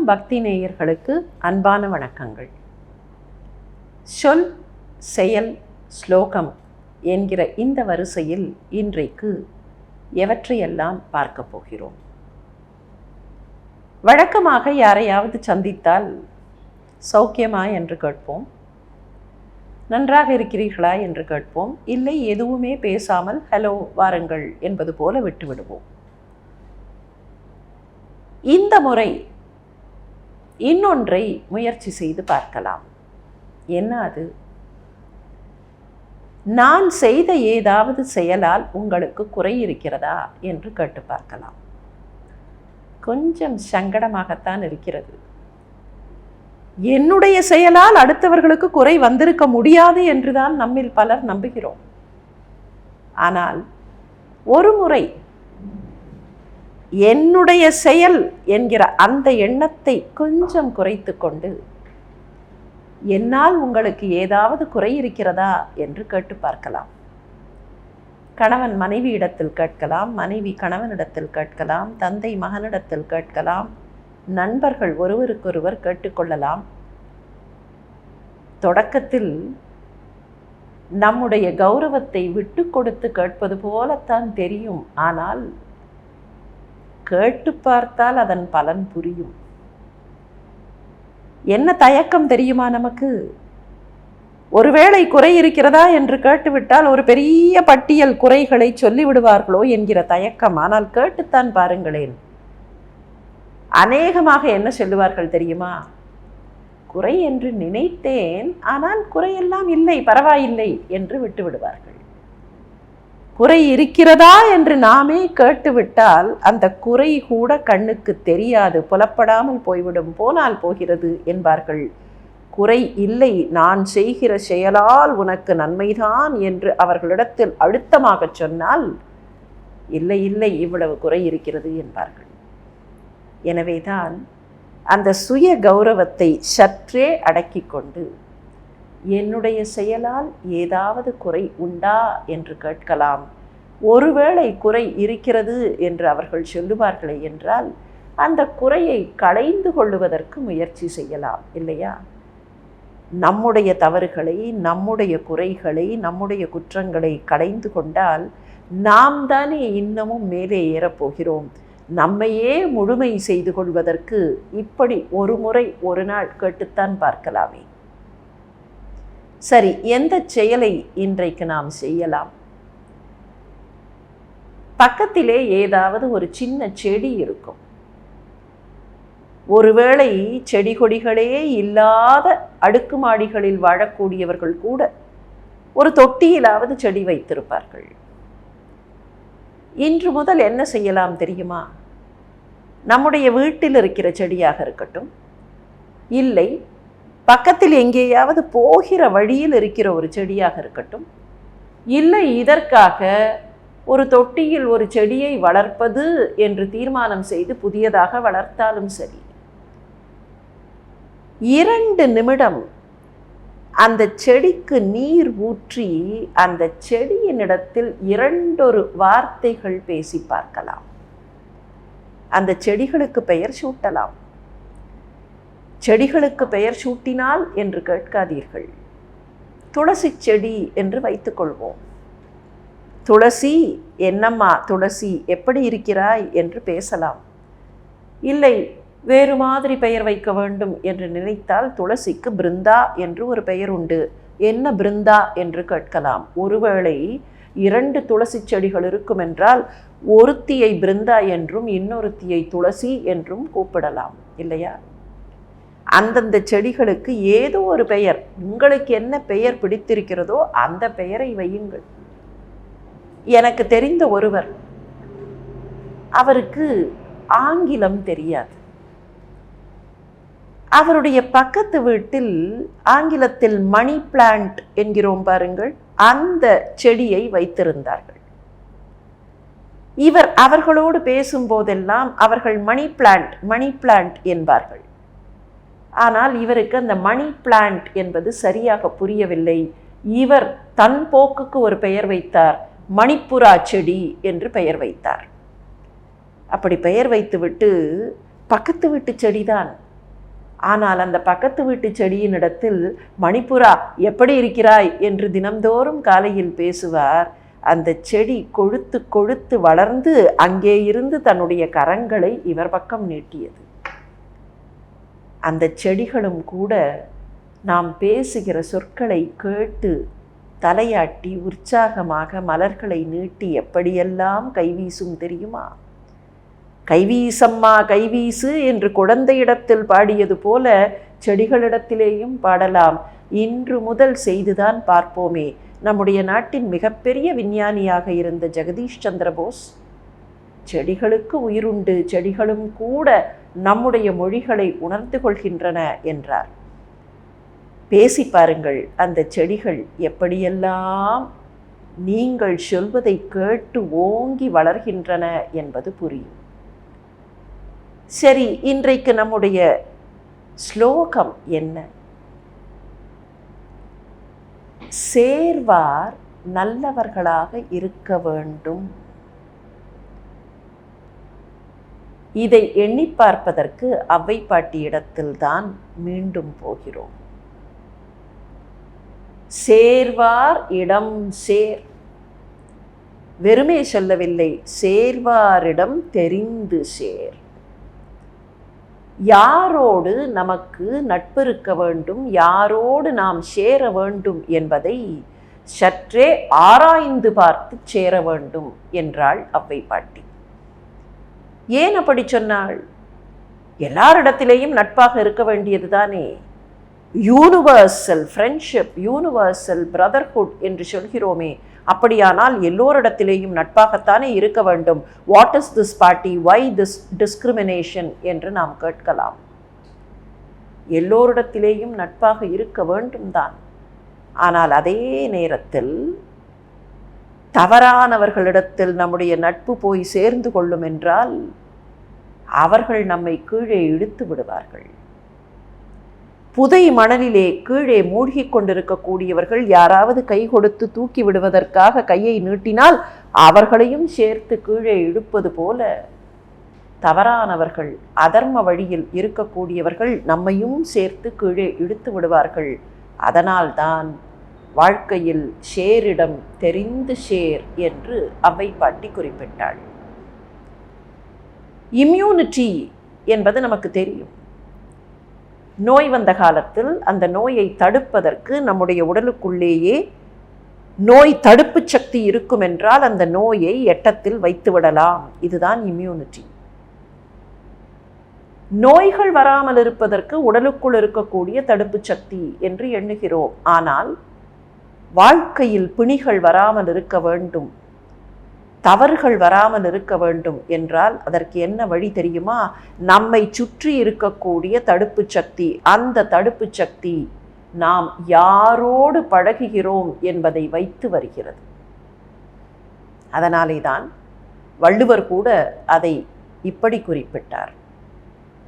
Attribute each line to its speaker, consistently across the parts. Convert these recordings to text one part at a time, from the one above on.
Speaker 1: குமுதம் பக்தி நேயர்களுக்கு அன்பான வணக்கங்கள். சொல், செயல், ஸ்லோகம் என்கிற இந்த வரிசையில் இன்றைக்கு எவற்றையெல்லாம் பார்க்க போகிறோம். வழக்கமாக யாரையாவது சந்தித்தால் சௌக்கியமா என்று கேட்போம், நன்றாக இருக்கிறீர்களா என்று கேட்போம், இல்லை எதுவுமே பேசாமல் ஹலோ வாருங்கள் என்பது போல விட்டுவிடுவோம். இந்த முறை இன்னொன்றை முயற்சி செய்து பார்க்கலாம். என்ன அது? நான் செய்த ஏதாவது செயலால் உங்களுக்கு குறை இருக்கிறதா என்று கேட்டு பார்க்கலாம். கொஞ்சம் சங்கடமாகத்தான் இருக்கிறது. என்னுடைய செயலால் அடுத்தவர்களுக்கு குறை வந்திருக்க முடியாது என்றுதான் நம்மில் பலர் நம்புகிறோம். ஆனால் ஒரு முறை என்னுடைய செயல் என்கிற அந்த எண்ணத்தை கொஞ்சம் குறைத்து கொண்டு என்னால் உங்களுக்கு ஏதாவது குறை இருக்கிறதா என்று கேட்டு பார்க்கலாம். கணவன் மனைவியிடத்தில் கேட்கலாம், மனைவி கணவனிடத்தில் கேட்கலாம், தந்தை மகனிடத்தில் கேட்கலாம், நண்பர்கள் ஒருவருக்கொருவர் கேட்டுக்கொள்ளலாம். தொடக்கத்தில் நம்முடைய கௌரவத்தை விட்டு கொடுத்து கேட்பது போலத்தான் தெரியும். ஆனால் கேட்டு பார்த்தால் அதன் பலன் புரியும். என்ன தயக்கம் தெரியுமா நமக்கு? ஒருவேளை குறை இருக்கிறதா என்று கேட்டுவிட்டால் ஒரு பெரிய பட்டியல் குறைகளை சொல்லிவிடுவார்களோ என்கிற தயக்கம். ஆனால் கேட்டுத்தான் பாருங்களேன். அநேகமாக என்ன சொல்லுவார்கள் தெரியுமா? குறை என்று நினைத்தேன், ஆனால் குறையெல்லாம் இல்லை, பரவாயில்லை என்று விட்டு விடுவார்கள். குறை இருக்கிறதா என்று நாமே கேட்டுவிட்டால் அந்த குறை கூட கண்ணுக்கு தெரியாது, புலப்படாமல் போய்விடும், போனால் போகிறது என்பார்கள். குறை இல்லை, நான் செய்கிற செயலால் உனக்கு நன்மைதான் என்று அவர்களிடத்தில் அழுத்தமாக சொன்னால் இல்லை இல்லை இவ்வளவு குறை இருக்கிறது என்பார்கள். எனவேதான் அந்த சுய கௌரவத்தை சற்றே அடக்கி கொண்டு என்னுடைய செயலால் ஏதாவது குறை உண்டா என்று கேட்கலாம். ஒருவேளை குறை இருக்கிறது என்று அவர்கள் சொல்லுவார்களே என்றால் அந்த குறையை களைந்து கொள்ளுவதற்கு முயற்சி செய்யலாம், இல்லையா? நம்முடைய தவறுகளை, நம்முடைய குறைகளை, நம்முடைய குற்றங்களை களைந்து கொண்டால் நாம் தானே இன்னமும் மேலே ஏறப்போகிறோம். நம்மையே முழுமை செய்து கொள்வதற்கு இப்படி ஒரு முறை ஒரு நாள் கேட்டுத்தான் பார்க்கலாமே. சரி, எந்த செயலை இன்றைக்கு நாம் செய்யலாம்? பக்கத்திலே ஏதாவது ஒரு சின்ன செடி இருக்கும். ஒருவேளை செடி கொடிகளே இல்லாத அடுக்குமாடிகளில் வாழக்கூடியவர்கள் கூட ஒரு தொட்டியிலாவது செடி வைத்திருப்பார்கள். இன்று முதல் என்ன செய்யலாம் தெரியுமா? நம்முடைய வீட்டில் இருக்கிற செடியாக இருக்கட்டும், இல்லை பக்கத்தில் எங்கேயாவது போகிற வழியில் இருக்கிற ஒரு செடியாக இருக்கட்டும், இல்லை இதற்காக ஒரு தொட்டியில் ஒரு செடியை வளர்ப்பது என்று தீர்மானம் செய்து புதியதாக வளர்த்தாலும் சரி, 2 நிமிடம் அந்த செடிக்கு நீர் ஊற்றி அந்த செடியினிடத்தில் 2 வார்த்தைகள் பேசி பார்க்கலாம். அந்த செடிகளுக்கு பெயர் சூட்டலாம். செடிகளுக்கு பெயர் சூட்டினால் என்று கேட்காதீர்கள். துளசி செடி என்று வைத்துக்கொள்வோம். துளசி, என்னம்மா துளசி, எப்படி இருக்கிறாய் என்று பேசலாம். இல்லை வேறு மாதிரி பெயர் வைக்க வேண்டும் என்று நினைத்தால் துளசிக்கு பிருந்தா என்று ஒரு பெயர் உண்டு. என்ன பிருந்தா என்று கேட்கலாம். ஒருவேளை 2 துளசி செடிகள் இருக்கும் என்றால் ஒருத்தியை பிருந்தா என்றும் இன்னொருத்தியை துளசி என்றும் கூப்பிடலாம், இல்லையா? அந்தந்த செடிகளுக்கு ஏதோ ஒரு பெயர், உங்களுக்கு என்ன பெயர் பிடித்திருக்கிறதோ அந்த பெயரை வையுங்கள். எனக்கு தெரிந்த ஒருவர், அவருக்கு ஆங்கிலம் தெரியாது. அவருடைய பக்கத்து வீட்டில் ஆங்கிலத்தில் மணி பிளான்ட் என்கிறோம் பாருங்கள், அந்த செடியை வைத்திருந்தார்கள். இவர் அவர்களோடு பேசும்போதெல்லாம் அவர்கள் மணி பிளான்ட் என்பார்கள். ஆனால் இவருக்கு அந்த மணி பிளான்ட் என்பது சரியாக புரியவில்லை. இவர் தன் போக்குக்கு ஒரு பெயர் வைத்தார், மணிப்புரா செடி என்று பெயர் வைத்தார். அப்படி பெயர் வைத்துவிட்டு பக்கத்து வீட்டு செடிதான் ஆனால் அந்த பக்கத்து வீட்டு செடியினிடத்தில் மணிப்புரா எப்படி இருக்கிறாய் என்று தினந்தோறும் காலையில் பேசுவார். அந்த செடி கொழுத்து கொழுத்து வளர்ந்து அங்கே இருந்து தன்னுடைய கரங்களை இவர் பக்கம் நீட்டியது. அந்த செடிகளும் கூட நாம் பேசுகிற சொற்களை கேட்டு தலையாட்டி உற்சாகமாக மலர்களை நீட்டி எப்படியெல்லாம் கைவீசும் தெரியுமா? கைவீசம்மா கைவீசு என்று குழந்தையிடத்தில் பாடியது போல செடிகளிடத்திலேயும் பாடலாம். இன்று முதல் செய்துதான் பார்ப்போமே. நம்முடைய நாட்டின் மிகப்பெரிய விஞ்ஞானியாக இருந்த ஜெகதீஷ் சந்திர போஸ், செடிகளுக்கு உயிருண்டு, செடிகளும் கூட நம்முடைய மொழிகளை உணர்ந்து கொள்கின்றன என்றார். பேசி பாருங்கள், அந்த செடிகள் எப்படியெல்லாம் நீங்கள் சொல்வதை கேட்டு ஓங்கி வளர்கின்றன என்பது புரியும். சரி, இன்றைக்கு நம்முடைய ஸ்லோகம் என்ன? சேர்வார் நல்லவர்களாக இருக்க வேண்டும். இதை எண்ணி பார்ப்பதற்கு அவ்வை பாட்டியிடத்தில்தான் மீண்டும் போகிறோம். சேர்வார் இடம் சேர், வெறுமே சொல்லவில்லை, சேர்வாரிடம் தெரிந்து சேர். யாரோடு நமக்கு நட்பு இருக்க வேண்டும், யாரோடு நாம் சேர வேண்டும் என்பதை சற்றே ஆராய்ந்து பார்த்து சேர வேண்டும் என்றாள் அவ்வை பாட்டி. ஏன் அப்படி சொன்னாள்? எல்லாரிடத்திலேயும் நட்பாக இருக்க வேண்டியது தானே. யூனிவர்சல் ஃப்ரெண்ட்ஷிப், யூனிவர்சல் பிரதர்ஹுட் என்று சொல்கிறோமே, அப்படியானால் எல்லோரிடத்திலேயும் நட்பாகத்தானே இருக்க வேண்டும். What is this party, why this discrimination என்று நாம் கேட்கலாம். எல்லோரிடத்திலேயும் நட்பாக இருக்க வேண்டும் தான். ஆனால் அதே நேரத்தில் தவறானவர்களிடத்தில் நம்முடைய நட்பு போய் சேர்ந்து கொள்ளும் என்றால் அவர்கள் நம்மை கீழே இழுத்து விடுவார்கள். புதை மணலிலே கீழே மூழ்கி கொண்டிருக்கக்கூடியவர்கள் யாராவது கை கொடுத்து தூக்கி விடுவதற்காக கையை நீட்டினால் அவர்களையும் சேர்த்து கீழே இழுப்பது போல தவறானவர்கள், அதர்ம வழியில் இருக்கக்கூடியவர்கள் நம்மையும் சேர்த்து கீழே இழுத்து விடுவார்கள். அதனால்தான் வாழ்க்கையில் ஷேரிடம் தெரிந்து ஷேர் என்று அவ்வை பாட்டி குறிப்பிட்டாள். இம்யூனிட்டி என்பது நமக்கு தெரியும். நோய் வந்த காலத்தில் அந்த நோயை தடுப்பதற்கு நம்முடைய உடலுக்குள்ளேயே நோய் தடுப்பு சக்தி இருக்கும் என்றால் அந்த நோயை எட்டத்தில் வைத்து விடலாம். இதுதான் இம்யூனிட்டி. நோய்கள் வராமல் இருப்பதற்கு உடலுக்குள் இருக்கக்கூடிய தடுப்பு சக்தி என்று எண்ணுகிறோம். ஆனால் வாழ்க்கையில் பிணிகள் வராமல் இருக்க வேண்டும், தவறுகள் வராமல் இருக்க வேண்டும் என்றால் அதற்கு என்ன வழி தெரியுமா? நம்மை சுற்றி இருக்கக்கூடிய தடுப்பு சக்தி. அந்த தடுப்பு சக்தி நாம் யாரோடு பழகுகிறோம் என்பதை வைத்து வருகிறது. அதனாலே தான் வள்ளுவர் கூட அதை இப்படி குறிப்பிட்டார்.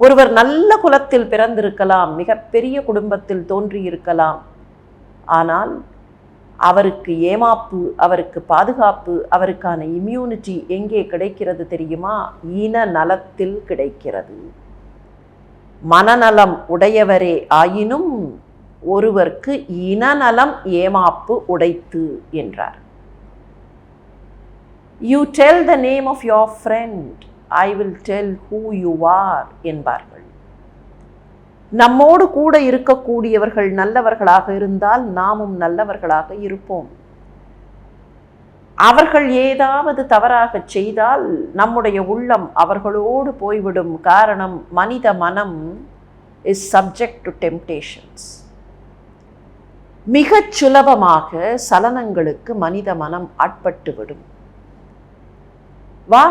Speaker 1: ஒருவர் நல்ல குலத்தில் பிறந்திருக்கலாம், மிகப்பெரிய குடும்பத்தில் தோன்றியிருக்கலாம். ஆனால் அவருக்கு ஏமாப்பு, அவருக்கு பாதுகாப்பு, அவருக்கான இம்யூனிட்டி எங்கே கிடைக்கிறது தெரியுமா? இன நலத்தில் கிடைக்கிறது. மனநலம் உடையவரே ஆயினும் ஒருவருக்கு இனநலம் ஏமாப்பு உடைத்து என்றார். You tell the name of your friend, I will tell who you are என்பார்கள். நம்மோடு கூட இருக்கக்கூடியவர்கள் நல்லவர்களாக இருந்தால் நாமும் நல்லவர்களாக இருப்போம். அவர்கள் ஏதாவது தவறாக செய்தால் நம்முடைய உள்ளம் அவர்களோடு போய்விடும். காரணம், மனித மனம் is subject to temptations. மிகச் சுலபமாக சலனங்களுக்கு மனித மனம் ஆட்பட்டுவிடும். வா,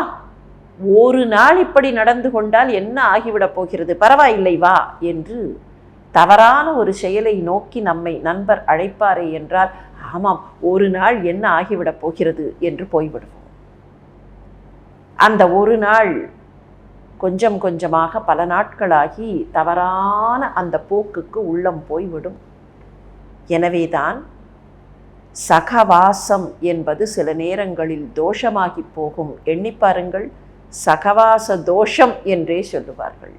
Speaker 1: ஒரு நாள் இப்படி நடந்து கொண்டால் என்ன ஆகிவிடப் போகிறது, பரவாயில்லை வா என்று தவறான ஒரு செயலை நோக்கி நம்மை நண்பர் அழைப்பாரே என்றால், ஆமாம் ஒரு நாள் என்ன ஆகிவிடப் போகிறது என்று போய்விடுவோம். அந்த ஒரு நாள் கொஞ்சம் கொஞ்சமாக பல நாட்களாகி தவறான அந்த போக்குக்கு உள்ளம் போய்விடும். எனவேதான் சகவாசம் என்பது சில நேரங்களில் தோஷமாகி போகும். எண்ணி பாருங்கள், சகவாச தோஷம் என்றே சொல்லுவார்கள்.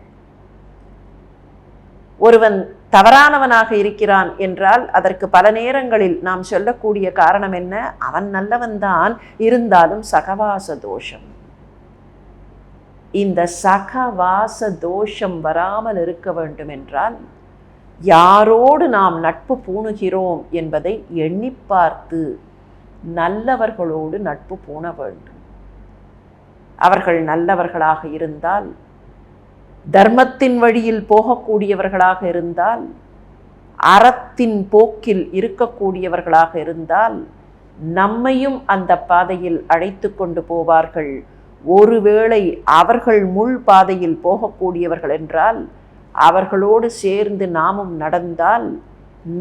Speaker 1: ஒருவன் தவறானவனாக இருக்கிறான் என்றால் அதற்கு பல நேரங்களில் நாம் சொல்லக்கூடிய காரணம் என்ன? அவன் நல்லவன்தான், இருந்தாலும் சகவாச தோஷம். இந்த சகவாச தோஷம் வராமல் இருக்க வேண்டும் என்றால் யாரோடு நாம் நட்பு பூணுகிறோம் என்பதை எண்ணி பார்த்து நல்லவர்களோடு நட்பு பூண வேண்டும். அவர்கள் நல்லவர்களாக இருந்தால், தர்மத்தின் வழியில் போகக்கூடியவர்களாக இருந்தால், அறத்தின் போக்கில் இருக்கக்கூடியவர்களாக இருந்தால் நம்மையும் அந்த பாதையில் அழைத்து கொண்டு போவார்கள். ஒருவேளை அவர்கள் முள் பாதையில் போகக்கூடியவர்கள் என்றால் அவர்களோடு சேர்ந்து நாமும் நடந்தால்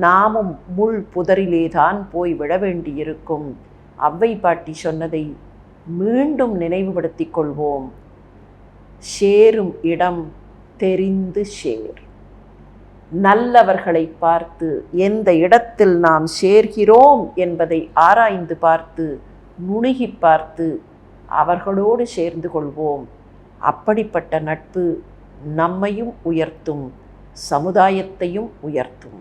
Speaker 1: நாமும் முள் புதரிலேதான் போய் விழ வேண்டியிருக்கும். அவ்வை பாட்டி சொன்னதை மீண்டும் நினைவுபடுத்திக் கொள்வோம். சேரும் இடம் தெரிந்து சேர். நல்லவர்களை பார்த்து எந்த இடத்தில் நாம் சேர்கிறோம் என்பதை ஆராய்ந்து பார்த்து நுணுகி பார்த்து அவர்களோடு சேர்ந்து கொள்வோம். அப்படிப்பட்ட நட்பு நம்மையும் உயர்த்தும், சமுதாயத்தையும் உயர்த்தும்.